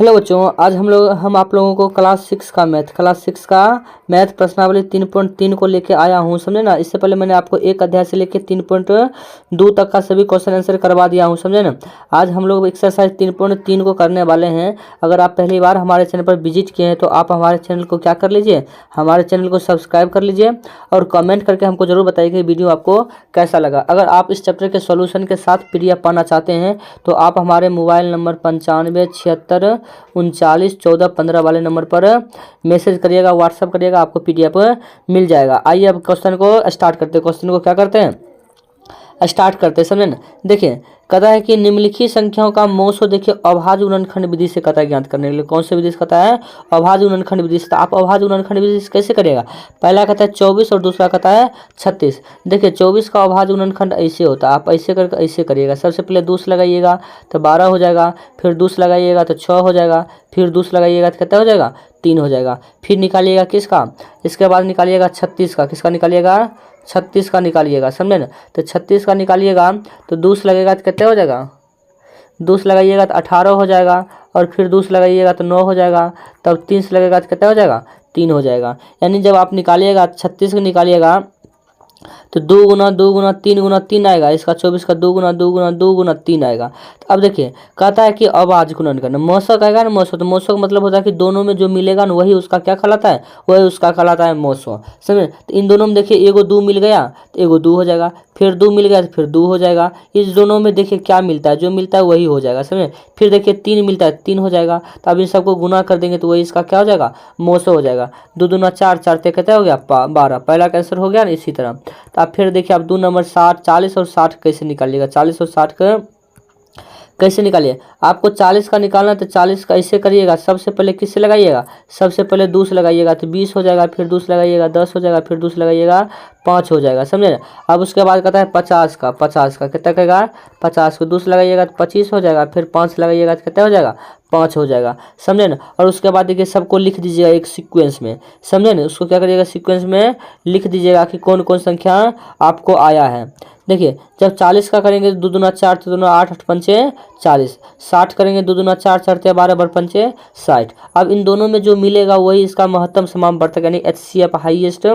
Hello बच्चों, आज हम आप लोगों को क्लास सिक्स का मैथ प्रश्नावली 3.3 को लेके आया हूँ। समझे ना। इससे पहले मैंने आपको एक अध्याय से लेके 3.2 तक का सभी क्वेश्चन आंसर करवा दिया हूँ। समझे ना। आज हम लोग एक्सरसाइज 3.3 को करने वाले हैं। अगर आप पहली बार हमारे चैनल पर विजिट किए हैं तो आप हमारे चैनल को क्या कर लीजिए, हमारे चैनल को सब्सक्राइब कर लीजिए और कमेंट करके हमको जरूर बताइए कि वीडियो आपको कैसा लगा। अगर आप इस चैप्टर के सॉल्यूशन के साथ PDF पाना चाहते हैं तो आप हमारे मोबाइल नंबर 9576391415 वाले नंबर पर मैसेज करिएगा, व्हाट्सअप करिएगा, आपको PDF मिल जाएगा। आइए अब क्वेश्चन को स्टार्ट करते हैं। क्वेश्चन को क्या करते हैं, स्टार्ट करते हैं। समझे ना। देखिए कहता है कि निम्नलिखित संख्याओं का मोसो देखिए अभाज्य गुणनखंड विधि से कहता है ज्ञात करने के लिए। कौन से विधि से कहता है, अभाज्य गुणनखंड विधि से। तो आप अभाज्य गुणनखंड विधि से कैसे करिएगा, पहला कहता है 24 और दूसरा कहता है 36। देखिए 24 का अभाज्य गुणनखंड ऐसे होता है, आप ऐसे करके ऐसे करिएगा। सबसे पहले दूस लगाइएगा तो 12 हो जाएगा, फिर दूस लगाइएगा तो 6 हो जाएगा, फिर दूस लगाइएगा तो कितना हो जाएगा, 3 हो जाएगा। फिर निकालिएगा किसका, इसके बाद निकालिएगा 36 का। किसका निकालिएगा, 36 का निकालिएगा। समझे ना। तो 36 का निकालिएगा तो दूस लगेगा तो कितने हो जाएगा, दूस लगाइएगा तो 18 हो जाएगा, और फिर दूस लगाइएगा तो 9 हो जाएगा, तब 3 से लगेगा तो कितना हो जाएगा, 3 हो जाएगा। यानी जब आप निकालिएगा 36 को निकालिएगा तो 2 गुना 2 गुना 3 गुना 3 आएगा। इसका 24 का 2 गुना 2 गुना 2 गुना 3 आएगा। तो अब देखिए कहता है कि अभाज्य गुणनखंड मौसक आएगा ना। मौसक तो मौसक मतलब होता है कि दोनों में जो मिलेगा ना वही उसका क्या कहलाता है, वही उसका कहलाता है मौसक। समझे। तो इन दोनों में देखिए एगो 2 मिल गया तो एगो 2 हो जाएगा, फिर 2 मिल गया तो फिर 2 हो जाएगा। इस दोनों में देखिए क्या मिलता है, जो मिलता है वही हो जाएगा। समझे। फिर देखिए 3 मिलता है, 3 हो जाएगा। तो अब इन सबको गुना कर देंगे तो वही इसका क्या हो जाएगा, मौसक हो जाएगा। 2 दूना 4, 4 ते कितना हो गया 12, पहला का आंसर हो गया ना। इसी तरह तो आप फिर देखिए आप 2 नंबर 60, 40 और 60 कैसे निकालिएगा, 40 और 60 का कैसे निकालिए। आपको 40 का निकालना तो 40 का ऐसे करिएगा, सबसे पहले किससे लगाइएगा, सबसे पहले दूस लगाइएगा तो 20 हो जाएगा, फिर दूस लगाइएगा 10 हो जाएगा, फिर दूस लगाइएगा 5 हो जाएगा। समझे ना। अब उसके बाद कहता है 50 का, 50 का कितना कहेगा, 50 को दूस लगाइएगा तो 25 हो जाएगा, फिर 5 लगाइएगा तो कितना हो जाएगा, 5 हो जाएगा। समझे ना। और उसके बाद देखिए सबको लिख दीजिएगा एक सीक्वेंस में। समझे ना। उसको क्या करिएगा, सीक्वेंस में लिख दीजिएगा कि कौन कौन संख्या आपको आया है। देखिए जब 40 का करेंगे 2 दूना 4 तो दूना 8, 8 पंचे 40। 60 करेंगे 2 दूना 4, 4 ते 12, 12 पंचे 60। अब इन दोनों में जो मिलेगा वही इसका महत्तम समापवर्तक यानी HCF हाईएस्ट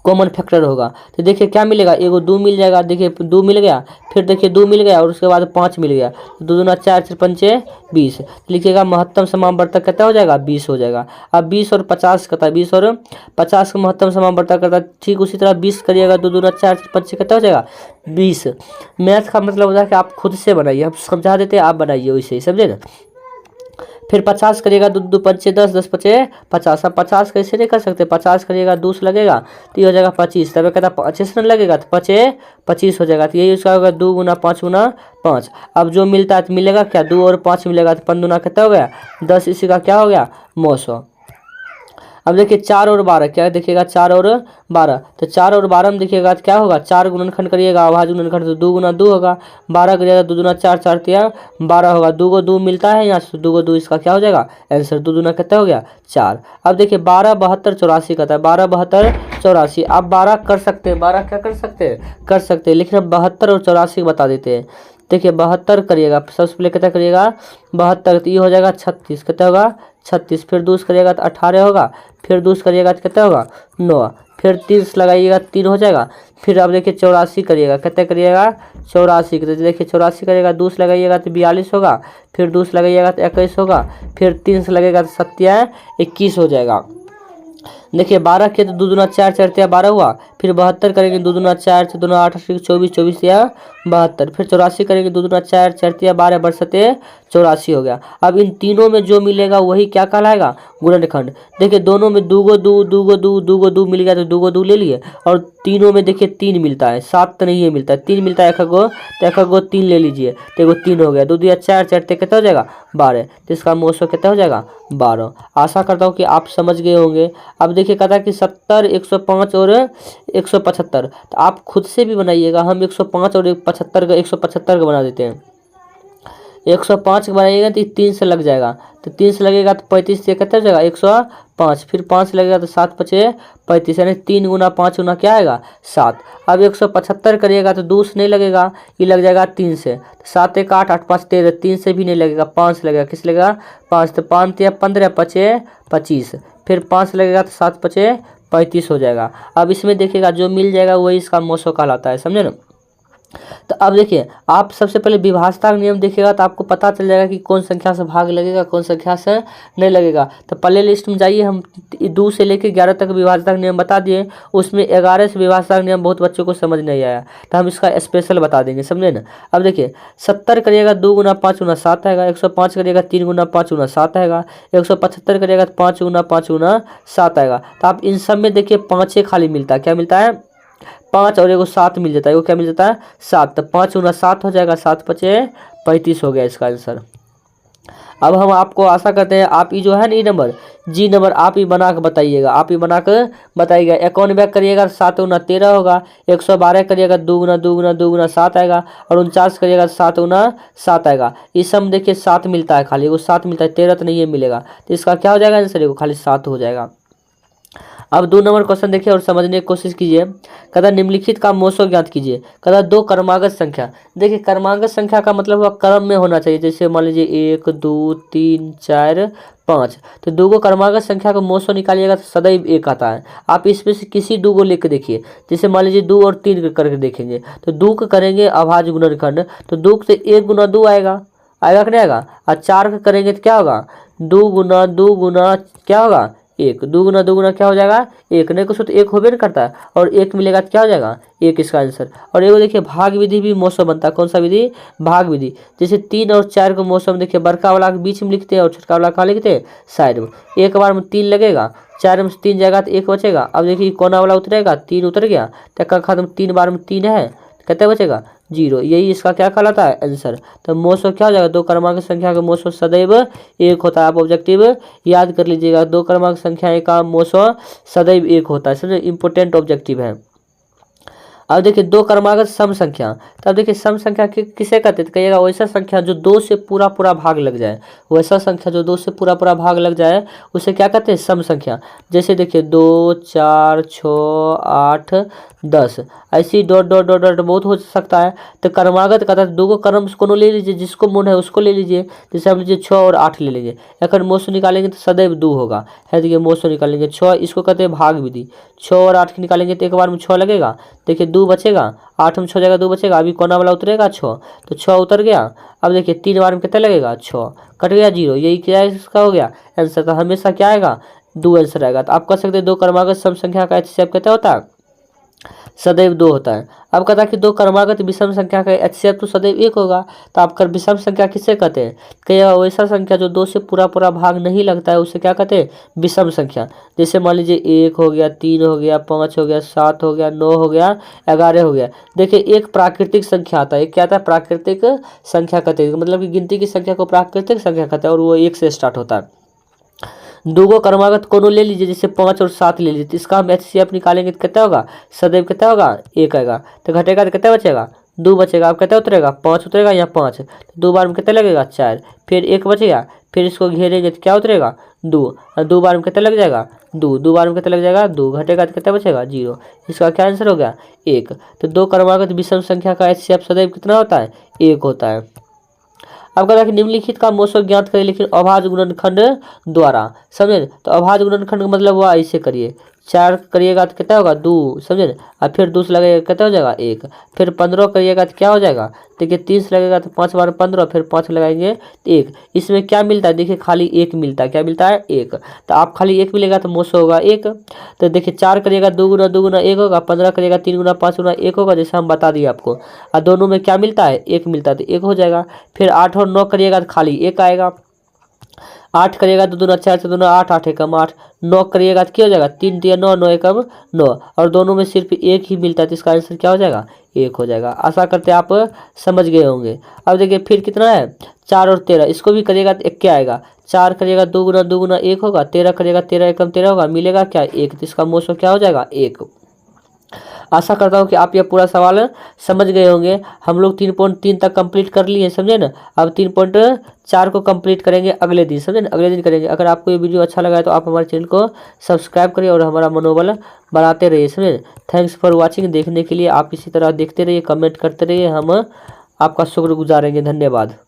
कॉमन फैक्टर होगा। तो देखिए क्या मिलेगा, एगो 2 मिल जाएगा। देखिए 2 मिल गया, फिर देखिए 2 मिल गया और उसके बाद 5 मिल गया। 2 दूना 4, 4 पंचे 20। लिखिएगा महत्तम समापवर्तक कितना हो जाएगा, 20 हो जाएगा। अब 20 और 50 कहता है, 20 और 50 का महत्तम समापवर्तक करता है। ठीक उसी तरह 20 करिएगा, 2 दूना 4, 4 पंचे कितना हो जाएगा, 20। मैथ का मतलब होता है कि आप खुद से बनाइए, हम समझा देते हैं, आप बनाइए वैसे ही। समझे ना। फिर 50 करिएगा, 2 2 पंचे 10, 10 पंचे 50। अब 50 कैसे नहीं कर सकते, 50 करिएगा 2 लगेगा तो ये हो जाएगा 25। तब कहता 25 से लगेगा तो 5 25 हो जाएगा। तो यही उसका होगा 2 गुना 5 गुना 5। अब जो मिलता है तो मिलेगा क्या, 2 और 5 मिलेगा तो 5 दूना कितना हो गया 10। इसी का क्या हो गया, मौसक। अब देखिए 4 और 12 क्या देखिएगा, 4 और 12। तो 4 और 12 में देखिएगा तो क्या होगा, 4 गुणनखंड करिएगा अभाज्य गुणनखंड तो 2 गुना 2 होगा। 12 करिएगा 2 दूना 4, 4 तिया 12 होगा। 2 को 2 मिलता है यहाँ से, 2 को 2 इसका क्या हो जाएगा आंसर। 2 दूना कितना हो गया 4। अब देखिए 12 72 84 कहता है, 12 72 84। आप 12 कर सकते हैं, 12 क्या कर सकते हैं, कर सकते हैं, लेकिन 72 और 84 बता देते हैं। देखिए 72 करिएगा, सबसे पहले कितना करिएगा 72, तो ये हो जाएगा 36। कितना होगा 36। फिर दूस करिएगा तो 18 होगा, फिर दूस करिएगा तो कितना होगा 9, फिर 30 लगाइएगा 3 हो जाएगा। फिर अब देखिए 84 करिएगा, कितना करिएगा 84। तो देखिए 84 करिएगा, दूस लगाइएगा तो 42 होगा, फिर दूस लगाइएगा तो 21 होगा, फिर 3 से लगेगा तो 7 21 हो जाएगा। देखिए 12 के तो 2 दूना 4, 4 तिया 12 हुआ। फिर 72 करेंगे 2 दूना 4, 4 दूना 8, 24, 24 तिया 72। फिर 84 करेंगे 2 दूना 4, 4 तिया 12, 12 84 हो गया। अब इन तीनों में जो मिलेगा वही क्या कहलाएगा, गुणनखंड। देखिए दोनों में 2 गो 2, 2 गो 2, 2 गो 2 मिल गया तो 2 गो 2 ले लिए, और तीनों में देखिए 3 मिलता है, 7 तो नहीं है मिलता है, 3 मिलता है एक गो, तो एक गो 3 ले लीजिए तो एगो 3 हो गया। 2 दिया 4, 4 ते कितना हो जाएगा 12। तो इसका मौसक कितना हो जाएगा 12। आशा करता हूँ कि आप समझ गए होंगे। अब देखिए कहता है कि 70, 105 और 175। तो आप खुद से भी बनाइएगा, हम 105 और 75 का 175 का बना देते हैं। 105 बनाइएगा तो 3 से लग जाएगा, तो 3 से लगेगा तो 35 से कितना हो जाएगा 105, फिर 5 से लगेगा तो 7 पचे 35, यानी 3 गुना 5 गुना क्या आएगा 7। अब 175 करिएगा तो 2 से नहीं लगेगा, ये लग जाएगा 3 से, 7 1 8 8 5 13, 3 से भी नहीं लगेगा, 5 से लगेगा, किस लगेगा 5, तो 5 या 15 पचे 25, फिर 5 से लगेगा तो 7 पचे 35 हो जाएगा। अब इसमें देखिएगा जो मिल जाएगा वही इसका मोसो कहलाता है, समझे ना। तो अब देखिए आप सबसे पहले विभाजता का नियम देखिएगा तो आपको पता चल जाएगा कि कौन संख्या से भाग लगेगा कौन संख्या से नहीं लगेगा। तो पहले लिस्ट में जाइए, हम 2 से लेकर 11 तक विभाजता का नियम बता दिए, उसमें 11 से विभाजता का नियम बहुत बच्चों को समझ नहीं आया, तो हम इसका स्पेशल बता देंगे, समझे ना। अब देखिए 70 करिएगा 2 गुना 5 गुना 7 आएगा, 105 करिएगा 3 गुना 5 गुना 7 आएगा, 175 करिएगा तो 5 गुना 7 आएगा। तो आप इन सब में देखिए 5 खाली मिलता है, क्या मिलता है 5, और एगो 7 मिल जाता है, वो क्या मिल जाता है 7, तो 5 गुना 7 हो जाएगा, 7 पचे 35 हो गया इसका आंसर। अब हम आपको आशा करते हैं आप ये जो है ना ये नंबर जी नंबर आप ही बना के बताइएगा, आप ही बना के बताइएगा। 91 करिएगा 7 गुना 13 होगा, 112 करिएगा 2 गुना 7 आएगा, और 49 करिएगा 7 गुना 7 आएगा। इस सब देखिए 7 मिलता है, खाली वो 7 मिलता है, 13 तो नहीं मिलेगा, तो इसका क्या हो जाएगा आंसर, खाली 7 हो जाएगा। अब 2 नंबर क्वेश्चन देखिए और समझने की कोशिश कीजिए। कदा निम्नलिखित का मोसो ज्ञात कीजिए। कदा 2 क्रमागत संख्या, देखिए क्रमागत संख्या का मतलब हुआ क्रम में होना चाहिए, जैसे मान लीजिए 1 2 3 4 5, तो 2 क्रमागत संख्या का मोसो निकालिएगा तो सदैव 1 आता है। आप इसमें से किसी 2 को लेकर देखिए, जैसे मान लीजिए 2 और 3 करके देखेंगे, तो 2 का करेंगे अभाज्य गुणनखंड, तो 2 से 1 गुना 2 आएगा, आएगा कि नहीं आएगा, और 4 का करेंगे तो क्या होगा 2 गुना क्या होगा 1, 2 गुना क्या हो जाएगा 1, नहीं कुछ तो 1 होबे नहीं करता है, और 1 मिलेगा तो क्या हो जाएगा 1 इसका आंसर। और एगो देखिए भाग विधि भी मोसो बनता है, कौन सा विधि भाग विधि, जैसे 3 और 4 को मोसो में देखिए बड़का वाला के बीच में लिखते हैं और छोटका वाला कहाँ लिखते हैं साइड में, एक बार में 3 लगेगा, 4 में 3 जाएगा तो 1 बचेगा। अब देखिए कोना वाला उतरेगा 3 उतर गया, तो खत्म 3 बार में 3 है, कितना बचेगा 0, यही इसका क्या कहलाता है आंसर। तो मोसो क्या हो जाएगा 2 क्रमांक संख्या का मोसो सदैव 1 होता है। आप ऑब्जेक्टिव याद कर लीजिएगा, 2 क्रमांक संख्या का मोसो सदैव 1 होता है, समझे इंपोर्टेंट ऑब्जेक्टिव है। अब देखिए 2 क्रमागत सम संख्या, तब देखिए सम संख्या किसे कहते हैं, कहिएगा वैसा संख्या जो 2 से पूरा भाग लग जाए, वैसा संख्या जो 2 से पूरा भाग लग जाए उसे क्या कहते हैं सम संख्या। जैसे देखिए 2 4 6 8 10, ऐसी डॉट डॉट डॉट डॉट बहुत हो सकता है। तो क्रमागत कहता है 2 को क्रम को ले लीजिए, जिसको मन है उसको ले लीजिए, जैसे हम लीजिए 6 और 8 ले लीजिए, अगर मोसो निकालेंगे तो सदैव 2 होगा, है देखिए मोसो निकालेंगे 6, इसको कहते हैं भाग विधि। 6 और 8 की निकालेंगे तो एक बार में 6 लगेगा, देखिए 2 बचेगा, 8 में 6 जाएगा 2 बचेगा, अभी कोना वाला उतरेगा 6, तो 6 उतर गया। अब देखिए 3 बार में कितना लगेगा 6, कट गया 0, यही क्या है इसका हो गया आंसर। तो हमेशा क्या आएगा 2 आंसर आएगा। तो आप कह सकते हैं 2 क्रमागत सम संख्या का HCF कितना होता है सदैव 2 होता है। अब कहता है कि 2 क्रमागत विषम संख्या का HCF तो सदैव 1 होगा। तो आप विषम संख्या किसे कहते हैं, कहिएगा वैसा संख्या जो 2 से पूरा भाग नहीं लगता है उसे क्या कहते हैं विषम संख्या। जैसे मान लीजिए 1 हो गया, 3 हो गया, 5 हो गया, 7 हो गया, 9 हो गया, 11 हो गया। देखिए एक प्राकृतिक संख्या आता है, क्या आता है प्राकृतिक संख्या कहते हैं, मतलब कि गिनती की संख्या को प्राकृतिक संख्या कहते हैं, और वो 1 से स्टार्ट होता है। 2 क्रमागत कोनो ले लीजिए, जैसे 5 और 7 ले लीजिए, तो इसका हम HCF निकालेंगे तो कितना होगा सदैव कितना होगा 1 आएगा। तो घटेगा तो कितना बचेगा 2 बचेगा। अब कितना उतरेगा 5 उतरेगा, यहाँ 5, तो 2 बार में कितना लगेगा 4, फिर 1 बचेगा, फिर इसको घेरेंगे तो क्या उतरेगा 2, और 2 बार में कितना लग जाएगा 2 बार में कितना लग जाएगा 2, घटेगा तो कितना बचेगा 0, इसका क्या आंसर हो गया 1। तो 2 क्रमागत विषम संख्या का HCF सदैव कितना होता है 1 होता है। अब कहता है कि निम्नलिखित का मोसो ज्ञात करें लेकिन अभाज्य गुणनखंड द्वारा, समझे। तो अभाज्य गुणनखंड का मतलब हुआ ऐसे करिए, 4 करिएगा तो कितना होगा 2, समझे, और फिर 2 से लगेगा कितना हो जाएगा 1, फिर 15 करिएगा तो क्या हो जाएगा, देखिए 3 से लगेगा तो 5 बार 15, फिर 5 लगाएंगे तो 1। इसमें क्या मिलता है, देखिए खाली 1 मिलता है, क्या मिलता है 1। तो आप खाली 1 मिलेगा तो मोसो होगा 1। तो देखिए 4 करिएगा 2 गुना 1 होगा, 15 करिएगा 3 गुना 5 गुना 1 होगा, जैसे हम बता दिए आपको, और दोनों में क्या मिलता है 1 मिलता है, तो 1 हो जाएगा। फिर 8 और 9 करिएगा तो खाली 1 आएगा, 8 करिएगा तो 2 4 से 2 8, 8 एकम 8, 9 करिएगा तो क्या हो जाएगा 3 3 9, 9 एकम 9, और दोनों में सिर्फ 1 ही मिलता है, तो इसका आंसर क्या हो जाएगा 1 हो जाएगा। आशा करते हैं आप समझ गए होंगे। अब देखिए फिर कितना है 4 और 13, इसको भी करिएगा तो 1 क्या आएगा, 4 करिएगा 2 गुना 1 होगा, 13 करिएगा 13 एकम 13 होगा, मिलेगा क्या 1, तो इसका मोसो क्या हो जाएगा 1। आशा करता हूँ कि आप यह पूरा सवाल समझ गए होंगे। हम लोग 3.3 तक कंप्लीट कर लिए, समझे ना। अब 3.4 को कंप्लीट करेंगे अगले दिन, समझे ना, अगले दिन करेंगे। अगर आपको ये वीडियो अच्छा लगा है तो आप हमारे चैनल को सब्सक्राइब करिए और हमारा मनोबल बढ़ाते रहिए, समझे। थैंक्स फॉर वॉचिंग, देखने के लिए। आप इसी तरह देखते रहिए, कमेंट करते रहिए, हम आपका शुक्रगुजार रहेंगे। धन्यवाद।